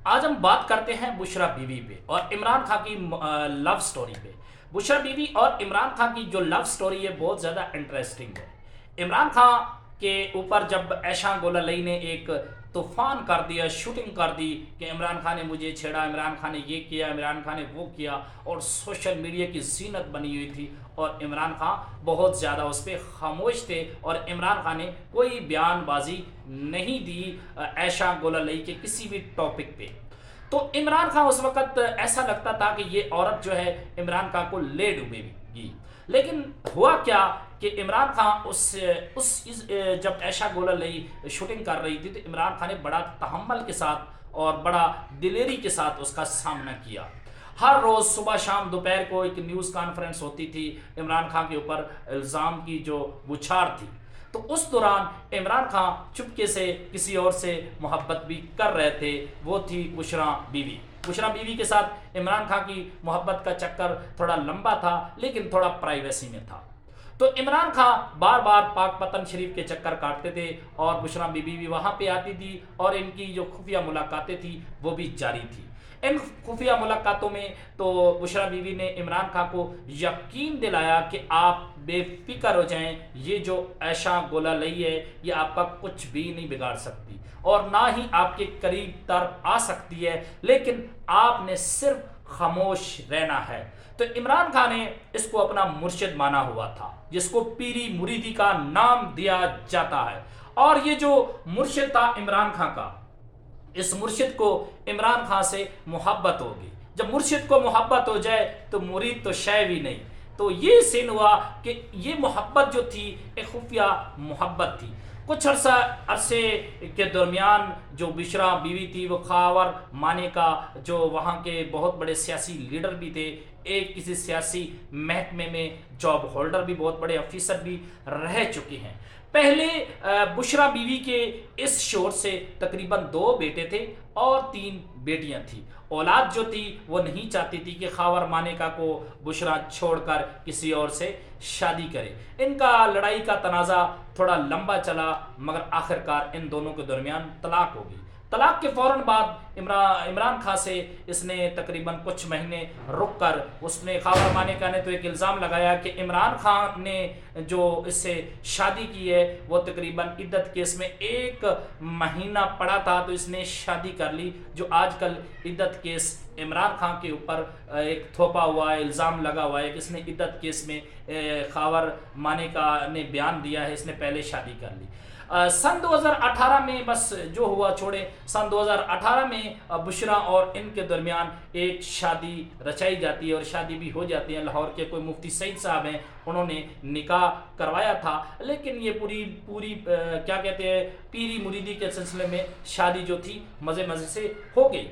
آج ہم بات کرتے ہیں بشریٰ بیوی پہ اور عمران خان کی لو سٹوری پہ۔ بشریٰ بیوی اور عمران خان کی جو لو سٹوری ہے بہت زیادہ انٹرسٹنگ ہے۔ عمران خان کے اوپر جب ایشا گولالئی نے ایک طوفان کر دیا، شوٹنگ کر دی کہ عمران خان نے مجھے چھیڑا، عمران خان نے یہ کیا، عمران خان نے وہ کیا، اور سوشل میڈیا کی زینت بنی ہوئی تھی، اور عمران خان بہت زیادہ اس پہ خاموش تھے، اور عمران خان نے کوئی بیان بازی نہیں دی ایشا گولالئی کے کسی بھی ٹاپک پہ۔ تو عمران خان اس وقت ایسا لگتا تھا کہ یہ عورت جو ہے عمران خان کو لے ڈوبے گی، لیکن ہوا کیا کہ عمران خان جب ایشا گولالئی شوٹنگ کر رہی تھی تو عمران خان نے بڑا تحمل کے ساتھ اور بڑا دلیری کے ساتھ اس کا سامنا کیا۔ ہر روز صبح شام دوپہر کو ایک نیوز کانفرنس ہوتی تھی عمران خان کے اوپر الزام کی جو بچھاڑ تھی، تو اس دوران عمران خان چپکے سے کسی اور سے محبت بھی کر رہے تھے، وہ تھی بشریٰ بیوی۔ بشریٰ بیوی کے ساتھ عمران خان کی محبت کا چکر تھوڑا لمبا تھا لیکن تھوڑا پرائیویسی میں تھا، تو عمران خان بار بار پاک پتن شریف کے چکر کاٹتے تھے اور بشریٰ بیوی بھی وہاں پہ آتی تھی، اور ان کی جو خفیہ ملاقاتیں تھیں وہ بھی جاری تھی۔ ان خفیہ ملاقاتوں میں تو بشریٰ بیوی نے عمران خان کو یقین دلایا کہ آپ بے فکر ہو جائیں، یہ جو ایشا گولالئی ہے یہ آپ کا کچھ بھی نہیں بگاڑ سکتی اور نہ ہی آپ کے قریب تر آ سکتی ہے، لیکن آپ نے صرف خاموش رہنا ہے۔ تو عمران خان نے اس کو اپنا مرشد مانا ہوا تھا، جس کو پیری مریدی کا نام دیا جاتا ہے، اور یہ جو مرشد تھا عمران خان کا، اس مرشد کو عمران خان سے محبت ہوگی۔ جب مرشد کو محبت ہو جائے تو مرید تو شے بھی نہیں۔ تو یہ سین ہوا کہ یہ محبت جو تھی ایک خفیہ محبت تھی۔ کچھ عرصے کے درمیان جو بشریٰ بیوی تھی وہ خاور مانے کا جو وہاں کے بہت بڑے سیاسی لیڈر بھی تھے، ایک کسی سیاسی محکمے میں جاب ہولڈر بھی، بہت بڑے افیسر بھی رہ چکے ہیں۔ پہلے بشریٰ بیوی کے اس شوہر سے تقریباً 2 بیٹے تھے اور 3 بیٹیاں تھیں۔ اولاد جو تھی وہ نہیں چاہتی تھی کہ خاور مانیکا کو بشریٰ چھوڑ کر کسی اور سے شادی کرے۔ ان کا لڑائی کا تنازع تھوڑا لمبا چلا، مگر آخرکار ان دونوں کے درمیان طلاق ہو گئی۔ طلاق کے فوراً بعد عمران خان سے اس نے تقریباً کچھ مہینے رک کر خاور مانیکا نے تو ایک الزام لگایا کہ عمران خان نے جو اس سے شادی کی ہے وہ تقریباً عدت کیس میں 1 مہینہ پڑا تھا، تو اس نے شادی کر لی، جو آج کل عدت کیس عمران خان کے اوپر ایک تھوپا ہوا ہے، الزام لگا ہوا ہے کہ اس نے عدت کیس میں خاور مانیکا نے بیان دیا ہے اس نے پہلے شادی کر لی۔ سن 2018 میں بس جو ہوا چھوڑے، سن 2018 میں بشریٰ اور ان کے درمیان ایک شادی رچائی جاتی ہے اور شادی بھی ہو جاتی ہے۔ لاہور کے کوئی مفتی سعید صاحب ہیں، انہوں نے نکاح کروایا تھا، لیکن یہ پوری کیا کہتے ہیں پیری مریدی کے سلسلے میں شادی جو تھی مزے سے ہو گئی۔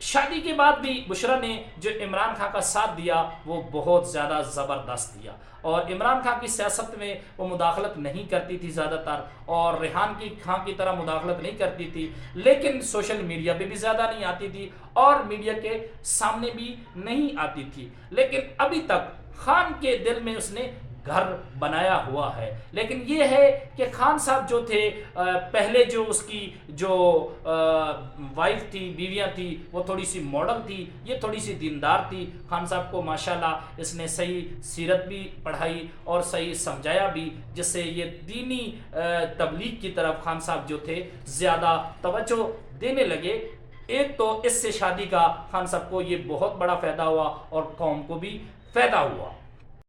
شادی کے بعد بھی بشریٰ نے جو عمران خان کا ساتھ دیا وہ بہت زیادہ زبردست دیا، اور عمران خان کی سیاست میں وہ مداخلت نہیں کرتی تھی زیادہ تر، اور ریحان خان کی طرح مداخلت نہیں کرتی تھی، لیکن سوشل میڈیا پہ بھی زیادہ نہیں آتی تھی اور میڈیا کے سامنے بھی نہیں آتی تھی، لیکن ابھی تک خان کے دل میں اس نے گھر بنایا ہوا ہے۔ لیکن یہ ہے کہ خان صاحب جو تھے، پہلے جو اس کی جو وائف تھی، بیویاں تھی، وہ تھوڑی سی ماڈل تھی، یہ تھوڑی سی دیندار تھی۔ خان صاحب کو ماشاءاللہ اس نے صحیح سیرت بھی پڑھائی اور صحیح سمجھایا بھی، جس سے یہ دینی تبلیغ کی طرف خان صاحب جو تھے زیادہ توجہ دینے لگے۔ ایک تو اس سے شادی کا خان صاحب کو یہ بہت بڑا فائدہ ہوا اور قوم کو بھی فائدہ ہوا۔